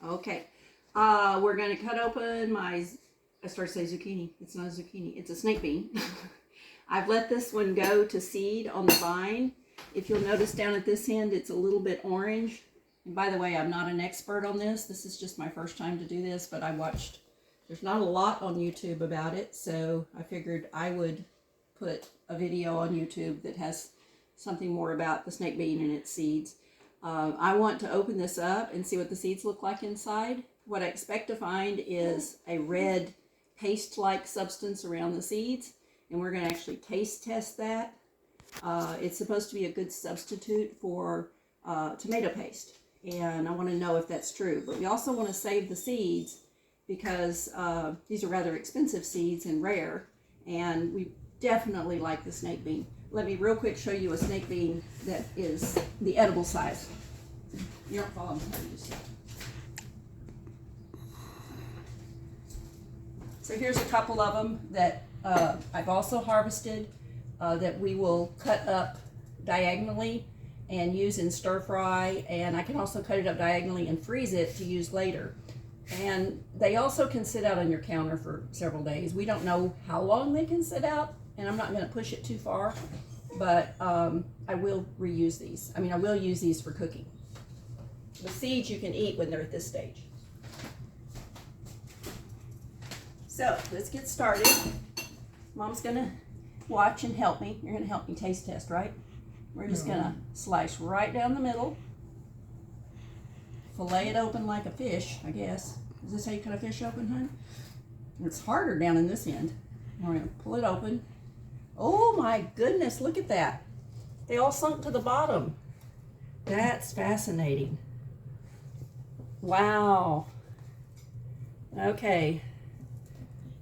Okay. We're going to cut open my, I started to say zucchini. It's not a zucchini. It's a snake bean. I've let this one go to seed on the vine. If you'll notice down at this end, it's a little bit orange. And by the way, I'm not an expert on this. This is just my first time to do this, but I watched, there's not a lot on YouTube about it. So I figured I would put a video on YouTube that has something more about the snake bean and its seeds. I want to open this up and see what the seeds look like inside. What I expect to find is a red paste-like substance around the seeds, and we're going to actually taste test that. It's supposed to be a good substitute for tomato paste, and I want to know if that's true. But we also want to save the seeds because these are rather expensive seeds and rare, and we definitely like the snake bean. Let me real quick show you a snake bean that is the edible size. You don't follow me, you see. So here's a couple of them that I've also harvested that we will cut up diagonally and use in stir fry, and I can also cut it up diagonally and freeze it to use later. And they also can sit out on your counter for several days. We don't know how long they can sit out, and I'm not going to push it too far, but I will reuse these. I mean, I will use these for cooking. The seeds you can eat when they're at this stage. So let's get started. Mom's going to watch and help me. You're going to help me taste test, right? We're just going to slice right down the middle. Fillet it open like a fish, I guess. Is this how you cut a fish open, hon? It's harder down in this end. We're going to pull it open. Oh my goodness, look at that. They all sunk to the bottom. That's fascinating. Wow. Okay.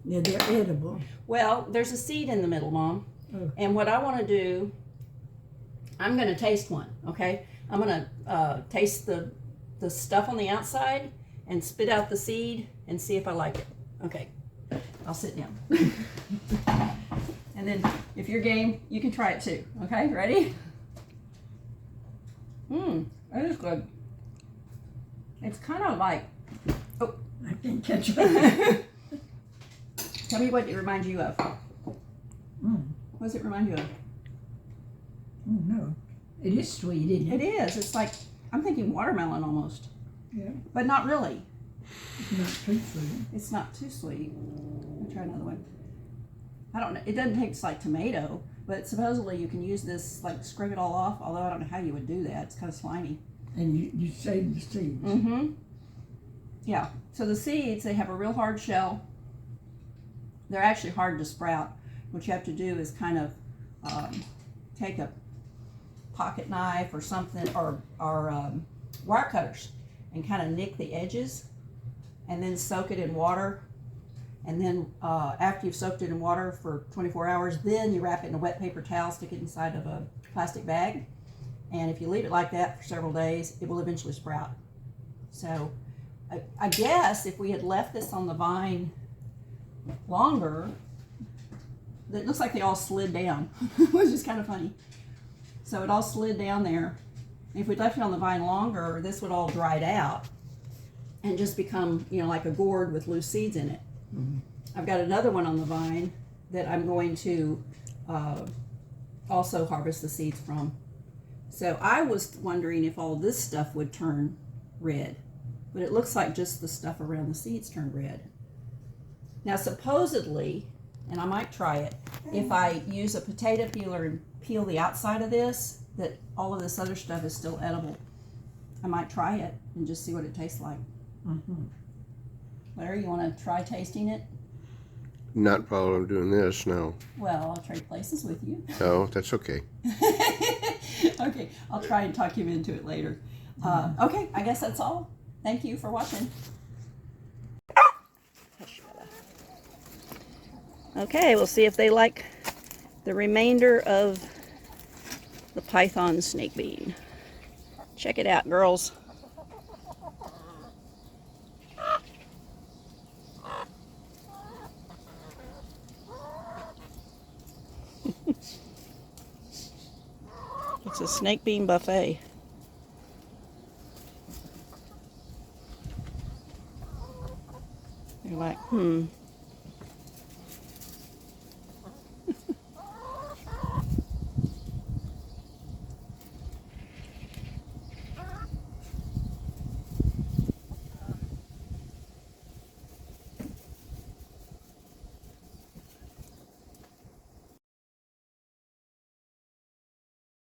Yeah, they're edible. Well, there's a seed in the middle, Mom. Oh. And what I want to do, I'm going to taste one, okay? I'm going to taste the stuff on the outside and spit out the seed and see if I like it. Okay, I'll sit down. And then if you're game, you can try it too. Okay, ready? That is good. It's kind of like, oh. I can't catch it. Tell me what it reminds you of. Mm. What does it remind you of? Oh no, it is sweet, isn't it? It is. It's like, I'm thinking watermelon almost. Yeah. But not really. It's not too sweet. It's not too sweet. I'll try another one. I don't know. It doesn't taste like tomato, but supposedly you can use this, like scrape it all off, although I don't know how you would do that. It's kind of slimy. And you save the seeds. Mm-hmm. Yeah. So the seeds, they have a real hard shell. They're actually hard to sprout. What you have to do is kind of take a pocket knife or something, or wire cutters, and kind of nick the edges, and then soak it in water. And then after you've soaked it in water for 24 hours, then you wrap it in a wet paper towel, stick it inside of a plastic bag. And if you leave it like that for several days, it will eventually sprout. So I guess if we had left this on the vine longer, it looks like they all slid down, which is kind of funny. So it all slid down there. If we'd left it on the vine longer, this would all dried out and just become, you know, like a gourd with loose seeds in it. Mm-hmm. I've got another one on the vine that I'm going to also harvest the seeds from. So I was wondering if all this stuff would turn red, but it looks like just the stuff around the seeds turned red. Now supposedly, and I might try it, if I use a potato peeler and peel the outside of this, that all of this other stuff is still edible. I might try it and just see what it tastes like. Mm-hmm. Larry, you want to try tasting it? Not while I'm doing this, no. Well, I'll trade places with you. No, that's okay. Okay, I'll try and talk you into it later. Okay, I guess that's all. Thank you for watching. Okay, we'll see if they like the remainder of the python snake bean. Check it out, girls. It's a snake bean buffet. You're like,